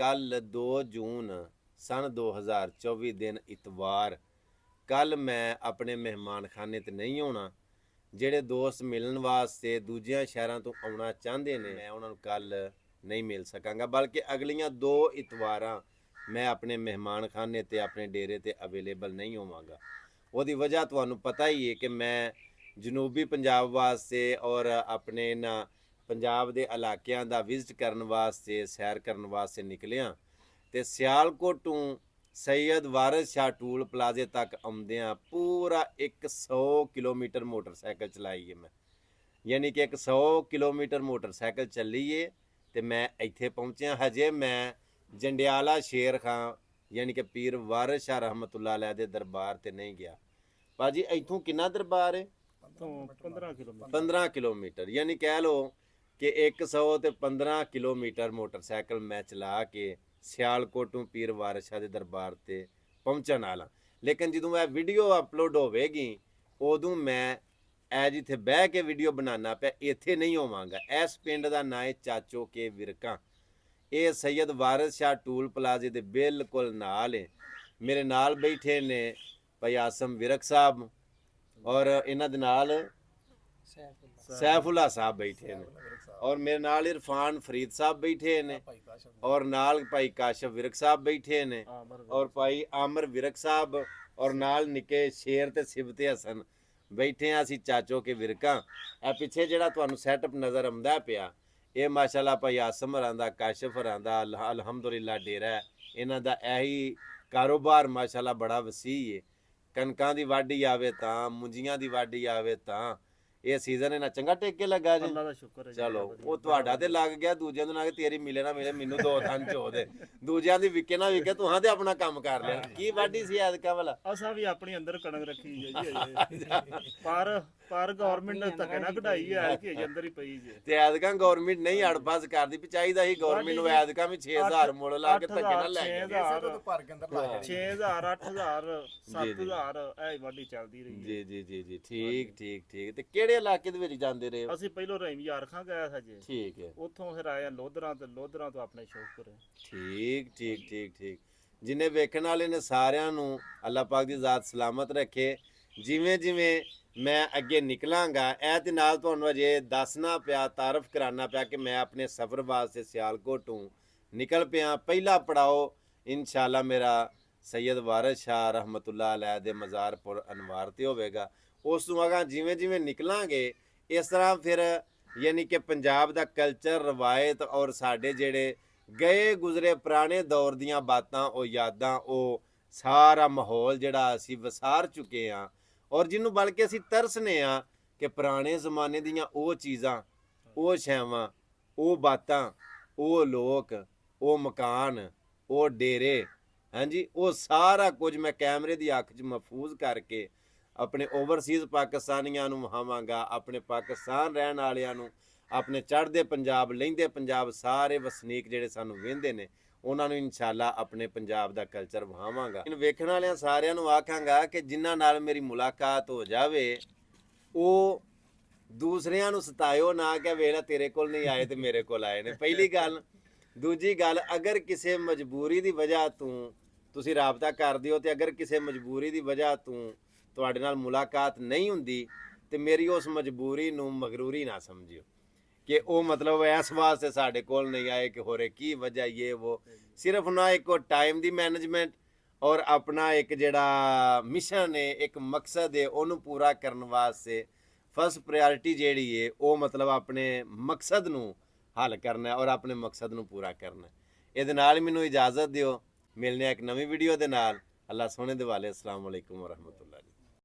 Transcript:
ਕੱਲ 2 ਜੂਨ ਸਨ 2024 ਦਿਨ ਇਤਵਾਰ। ਕੱਲ ਮੈਂ ਆਪਣੇ ਮਹਿਮਾਨਖਾਨੇ ਤੇ ਨਹੀਂ ਆਉਣਾ। ਜਿਹੜੇ ਦੋਸਤ ਮਿਲਣ ਵਾਸਤੇ ਦੂਜਿਆਂ ਸ਼ਹਿਰਾਂ ਤੋਂ ਆਉਣਾ ਚਾਹੁੰਦੇ ਨੇ, ਮੈਂ ਉਹਨਾਂ ਨੂੰ ਕੱਲ ਨਹੀਂ ਮਿਲ ਸਕਾਂਗਾ, ਬਲਕਿ ਅਗਲੀਆਂ 2 ਇਤਵਾਰਾਂ ਮੈਂ ਆਪਣੇ ਮਹਿਮਾਨਖਾਨੇ ਤੇ ਆਪਣੇ ਡੇਰੇ ਤੇ ਅਵੇਲੇਬਲ ਨਹੀਂ ਹੋਵਾਂਗਾ। ਉਹਦੀ ਵਜ੍ਹਾ ਤੁਹਾਨੂੰ ਪਤਾ ਹੀ ਹੈ ਕਿ ਮੈਂ ਜਨੂਬੀ ਪੰਜਾਬ ਵਾਸਤੇ ਔਰ ਆਪਣੇ ਇਹਨਾਂ ਪੰਜਾਬ ਦੇ ਇਲਾਕਿਆਂ ਦਾ ਵਿਜ਼ਿਟ ਕਰਨ ਵਾਸਤੇ, ਸੈਰ ਕਰਨ ਵਾਸਤੇ ਨਿਕਲਿਆ ਤੇ ਸਿਆਲਕੋਟ ਤੋਂ ਸੈयद ਵਾਰਿਸ ਸ਼ਾਹ ਟੂਲ ਪਲਾਜ਼ੇ ਤੱਕ ਆਉਂਦਿਆਂ ਪੂਰਾ 100 ਕਿਲੋਮੀਟਰ ਮੋਟਰਸਾਈਕਲ ਚਲਾਈ ਹੈ ਮੈਂ। ਯਾਨੀ ਕਿ 100 ਕਿਲੋਮੀਟਰ ਮੋਟਰਸਾਈਕਲ ਚੱਲੀਏ ਤੇ ਮੈਂ ਇੱਥੇ ਪਹੁੰਚਿਆ। ਹਜੇ ਮੈਂ ਜੰਡਿਆਲਾ ਸ਼ੇਰ ਖਾਂ ਯਾਨੀ ਕਿ ਪੀਰ ਵਾਰਿਸ ਸ਼ਾਹ ਰਹਿਮਤੁल्लाह अलैह ਦੇ ਦਰਬਾਰ ਤੇ ਨਹੀਂ ਗਿਆ। ਭਾਜੀ ਇੱਥੋਂ ਕਿੰਨਾ ਦਰਬਾਰ ਹੈ? 15 ਕਿਲੋਮੀਟਰ। ਯਾਨੀ ਕਹਿ ਲਓ ਕਿ 100 ਤੇ 15 ਕਿਲੋਮੀਟਰ ਮੋਟਰਸਾਈਕਲ ਮੈਂ ਚਲਾ ਕੇ ਸਿਆਲਕੋਟ ਤੋਂ ਪੀਰ ਵਾਰਿਸ ਸ਼ਾਹ ਦੇ ਦਰਬਾਰ ਤੇ ਪਹੁੰਚਣ ਵਾਲਾ। ਲੇਕਿਨ ਜਦੋਂ ਇਹ ਵੀਡੀਓ ਅਪਲੋਡ ਹੋਵੇਗੀ ਉਦੋਂ ਮੈਂ ਜਿੱਥੇ ਬਹਿ ਕੇ ਵੀਡੀਓ ਬਣਾਉਣਾ ਪਿਆ ਇੱਥੇ ਨਹੀਂ ਹੋਵਾਂਗਾ। ਇਸ ਪਿੰਡ ਦਾ ਨਾਂ ਹੈ ਚਾਚੋ ਕੇ ਵਿਰਕਾਂ। ਇਹ ਸੈयद ਵਾਰਿਸ ਸ਼ਾਹ ਟੂਲ ਪਲਾਜ਼ੇ ਦੇ ਬਿਲਕੁਲ ਨਾਲ ਹੈ। ਮੇਰੇ ਨਾਲ ਬੈਠੇ ਨੇ ਭਾਈ ਆਸਮ ਵਿਰਕ ਸਾਹਿਬ ਔਰ ਇਹਨਾਂ ਦੇ ਨਾਲ ਸੈਫੁल्ला ਸਾਹਿਬ ਬੈਠੇ ਨੇ ਔਰ ਮੇਰੇ ਨਾਲ ਇਰਫਾਨ ਫਰੀਦ ਸਾਹਿਬ ਬੈਠੇ ਨੇ ਔਰ ਨਾਲ ਭਾਈ ਕਾਸ਼ਫ ਵਿਰਕ ਸਾਹਿਬ ਬੈਠੇ ਨੇ ਔਰ ਭਾਈ ਆਮਰ ਵਿਰਕ ਸਾਹਿਬ ਔਰ ਨਾਲ ਨਿੱਕੇ ਸ਼ੇਰ ਤੇ ਸਿਬਤੇ ਹਸਨ ਬੈਠੇ ਆ। ਅਸੀਂ ਚਾਚੋ ਕੇ ਵਿਰਕਾਂ। ਇਹ ਪਿੱਛੇ ਜਿਹੜਾ ਤੁਹਾਨੂੰ ਸੈਟਅਪ ਨਜ਼ਰ ਆਉਂਦਾ ਪਿਆ ਇਹ ਮਾਸ਼ਾਅੱਲਾ ਭਾਈ ਆਸਮ ਹਰਾਂ ਦਾ, ਕਾਸ਼ਫ ਹਰਾਂ ਦਾ ਅਲਹਮਦੁਲਿਲਾ ਡੇਰਾ। ਇਹਨਾਂ ਦਾ ਇਹੀ ਕਾਰੋਬਾਰ ਮਾਸ਼ਾਅੱਲਾ ਬੜਾ ਵਸੀਹ ਹੈ। ਕਣਕਾਂ ਦੀ ਵਾਢੀ ਆਵੇ ਤਾਂ, ਮੁੰਜੀਆਂ ਦੀ ਵਾਢੀ ਆਵੇ ਤਾਂ ਇਹ ਸੀਜ਼ਨ ਇਹਨਾਂ ਚੰਗਾ ਟੇਕ ਕੇ ਲੱਗਾ ਜੀ। ਅੱਲਾ ਦਾ ਸ਼ੁਕਰ ਹੈ। ਚਲੋ ਉਹ ਤੁਹਾਡਾ ਤੇ ਲੱਗ ਗਿਆ, ਦੂਜਿਆਂ ਨੂੰ ਲੱਗ ਤੇਰੀ ਮਿਲੇ ਨਾ ਮਿਲੇ, ਮੈਨੂੰ 2 ਦਿਨ ਚੋ ਦੇ ਦੂਜਿਆਂ ਦੀ ਵਿਕੇ ਨਾ ਵਿਕੇ, ਤੂੰ ਹਾਂ ਤੇ ਆਪਣਾ ਕੰਮ ਕਰ ਲਿਆ। ਕੀ ਵਾਢੀ ਸੀ ਐਤਕਾ ਵਾਲਾ? ਅਸਾਂ ਵੀ ਆਪਣੀ ਅੰਦਰ ਕਣਕ ਰੱਖੀ ਹੈ ਜੀ ਪਰ ਗਵਰਨਮੈਂਟ ਨੇ ਧੱਕੇ ਨਾਲ ਕਢਾਈ ਹੈ ਕਿ ਅਜੇ ਅੰਦਰ ਹੀ ਪਈ ਜੇ। ਤੇ ਐਤਕਾਂ ਗਵਰਨਮੈਂਟ ਨਹੀਂ ਅੜਪਾਸ ਕਰਦੀ ਵੀ ਚਾਹੀਦਾ ਸੀ ਗਵਰਨਮੈਂਟ ਨੂੰ ਐਤਕਾਂ ਵੀ 6000 ਮੁੱਲ ਲਾ ਕੇ ਧੱਕੇ ਨਾਲ ਲੈ ਗਏ। 6000 8000 7000 ਇਹ ਵਾਢੀ ਚੱਲਦੀ ਰਹੀ ਹੈ। ਜੀ ਠੀਕ ਠੀਕ ਠੀਕ। ਤੇ ਕਿਹੜੇ ਇਲਾਕੇ ਦੇ ਵਿੱਚ ਜਾਂਦੇ ਰਹੇ? ਅਸੀਂ ਪਹਿਲੋਂ ਰਹੀਮ ਯਾਰ ਖਾਂ ਗਏ ਸਜੇ, ਠੀਕ ਹੈ। ਉੱਥੋਂ ਫਿਰ ਆਏ ਲੋਧਰਾਂ ਤੇ ਲੋਧਰਾਂ ਤੋਂ ਆਪਣੇ ਸ਼ੌਕਪੁਰ। ਠੀਕ ਠੀਕ ਠੀਕ ਠੀਕ। ਜਿੰਨੇ ਵੇਖਣ ਵਾਲੇ ਨੇ ਸਾਰਿਆਂ ਨੂੰ ਅੱਲਾਹ ਪਾਕ ਦੀ ਜ਼ਾਤ ਸਲਾਮਤ ਰੱਖੇ। ਜਿਵੇਂ ਜਿਵੇਂ ਮੈਂ ਅੱਗੇ ਨਿਕਲਾਂਗਾ ਇਹ ਤੇ ਨਾਲ ਤੁਹਾਨੂੰ ਅਜੇ ਦੱਸਣਾ ਪਿਆ, ਤਾਰਫ ਕਰਾਉਣਾ ਪਿਆ ਕਿ ਮੈਂ ਆਪਣੇ ਸਫ਼ਰ ਵਾਸਤੇ ਸਿਆਲਕੋਟ ਤੋਂ ਨਿਕਲ ਪਿਆ। ਪਹਿਲਾ ਪੜਾਓ ਇਨਸ਼ਾਅੱਲਾ ਮੇਰਾ सैयद ਵਾਰਿਸ ਸ਼ਾਹ ਰਹਿਮਤੁल्लाह अलैह ਦੇ ਮਜ਼ਾਰਪੁਰ ਅਨਵਾਰ ਤੇ ਹੋਵੇਗਾ। ਉਸ ਤੋਂ ਅਗਾਂਹ ਜਿਵੇਂ ਜਿਵੇਂ ਨਿਕਲਾਂਗੇ ਇਸ ਤਰ੍ਹਾਂ ਫਿਰ ਯਾਨੀ ਕਿ ਪੰਜਾਬ ਦਾ ਕਲਚਰ, ਰਵਾਇਤ ਔਰ ਸਾਡੇ ਜਿਹੜੇ ਗਏ ਗੁਜ਼ਰੇ ਪੁਰਾਣੇ ਦੌਰ ਦੀਆਂ ਬਾਤਾਂ, ਉਹ ਯਾਦਾਂ, ਉਹ ਸਾਰਾ ਮਾਹੌਲ ਜਿਹੜਾ ਅਸੀਂ ਵਸਾਰ ਚੁੱਕੇ ਹਾਂ ਔਰ ਜਿਹਨੂੰ ਬਲਕਿ ਅਸੀਂ ਤਰਸਨੇ ਆ ਕਿ ਪੁਰਾਣੇ ਜ਼ਮਾਨੇ ਦੀਆਂ ਉਹ ਚੀਜ਼ਾਂ, ਉਹ ਸ਼ੈਵਾਂ, ਉਹ ਬਾਤਾਂ, ਉਹ ਲੋਕ, ਉਹ ਮਕਾਨ, ਉਹ ਡੇਰੇ, ਹਾਂਜੀ ਉਹ ਸਾਰਾ ਕੁਝ ਮੈਂ ਕੈਮਰੇ ਦੀ ਅੱਖ 'ਚ ਮਹਿਫੂਜ਼ ਕਰਕੇ ਆਪਣੇ ਓਵਰਸੀਜ਼ ਪਾਕਿਸਤਾਨੀਆਂ ਨੂੰ ਵਹਾਵਾਂਗਾ, ਆਪਣੇ ਪਾਕਿਸਤਾਨ ਰਹਿਣ ਵਾਲਿਆਂ ਨੂੰ, ਆਪਣੇ ਚੜ੍ਹਦੇ ਪੰਜਾਬ, ਲਹਿੰਦੇ ਪੰਜਾਬ, ਸਾਰੇ ਵਸਨੀਕ ਜਿਹੜੇ ਸਾਨੂੰ ਵੇਖਦੇ ਨੇ ਉਹਨਾਂ ਨੂੰ ਇਨਸ਼ਾਅੱਲਾ ਆਪਣੇ ਪੰਜਾਬ ਦਾ ਕਲਚਰ ਵਹਾਵਾਂਗਾ। ਇਹਨੂੰ ਵੇਖਣ ਵਾਲਿਆਂ ਸਾਰਿਆਂ ਨੂੰ ਆਖਾਂਗਾ ਕਿ ਜਿਨ੍ਹਾਂ ਨਾਲ ਮੇਰੀ ਮੁਲਾਕਾਤ ਹੋ ਜਾਵੇ ਉਹ ਦੂਸਰਿਆਂ ਨੂੰ ਸਤਾਇਓ ਨਾ ਕਿ ਵੇਲਾ ਤੇਰੇ ਕੋਲ ਨਹੀਂ ਆਏ ਤੇ ਮੇਰੇ ਕੋਲ ਆਏ ਨੇ, ਪਹਿਲੀ ਗੱਲ। ਦੂਜੀ ਗੱਲ, ਅਗਰ ਕਿਸੇ ਮਜਬੂਰੀ ਦੀ ਵਜ੍ਹਾ ਤੋਂ ਤੁਸੀਂ ਰਾਬਤਾ ਕਰਦੇ ਹੋ ਤੇ ਅਗਰ ਕਿਸੇ ਮਜਬੂਰੀ ਦੀ ਵਜ੍ਹਾ ਤੋਂ ਤੁਹਾਡੇ ਨਾਲ ਮੁਲਾਕਾਤ ਨਹੀਂ ਹੁੰਦੀ ਤੇ ਮੇਰੀ ਉਸ ਮਜਬੂਰੀ ਨੂੰ ਮਗਰੂਰੀ ਨਾ ਸਮਝਿਓ ਕਿ ਉਹ ਮਤਲਬ ਇਸ ਵਾਸਤੇ ਸਾਡੇ ਕੋਲ ਨਹੀਂ ਆਏ ਕਿ ਹੋਰੇ ਕੀ ਵਜ੍ਹਾ ਇਹ ਉਹ। ਸਿਰਫ ਨਾ ਇੱਕ ਟਾਈਮ ਦੀ ਮੈਨੇਜਮੈਂਟ ਔਰ ਆਪਣਾ ਇੱਕ ਜਿਹੜਾ ਮਿਸ਼ਨ ਹੈ, ਇੱਕ ਮਕਸਦ ਹੈ, ਉਹਨੂੰ ਪੂਰਾ ਕਰਨ ਵਾਸਤੇ ਫਸਟ ਪ੍ਰਾਇੋਰਟੀ ਜਿਹੜੀ ਹੈ ਉਹ ਮਤਲਬ ਆਪਣੇ ਮਕਸਦ ਨੂੰ ਹੱਲ ਕਰਨਾ ਔਰ ਆਪਣੇ ਮਕਸਦ ਨੂੰ ਪੂਰਾ ਕਰਨਾ। ਇਹਦੇ ਨਾਲ ਮੈਨੂੰ ਇਜਾਜ਼ਤ ਦਿਓ, ਮਿਲਨੇ ਇੱਕ ਨਵੀਂ ਵੀਡੀਓ ਦੇ ਨਾਲ। ਅੱਲਾਹ ਸੋਹਣੇ ਦਿਵਾਲੇ। ਅਸਲਾਮ ਵਾਲੇਕੁਮ ਵਰਹਿਮਤੁल्लाह।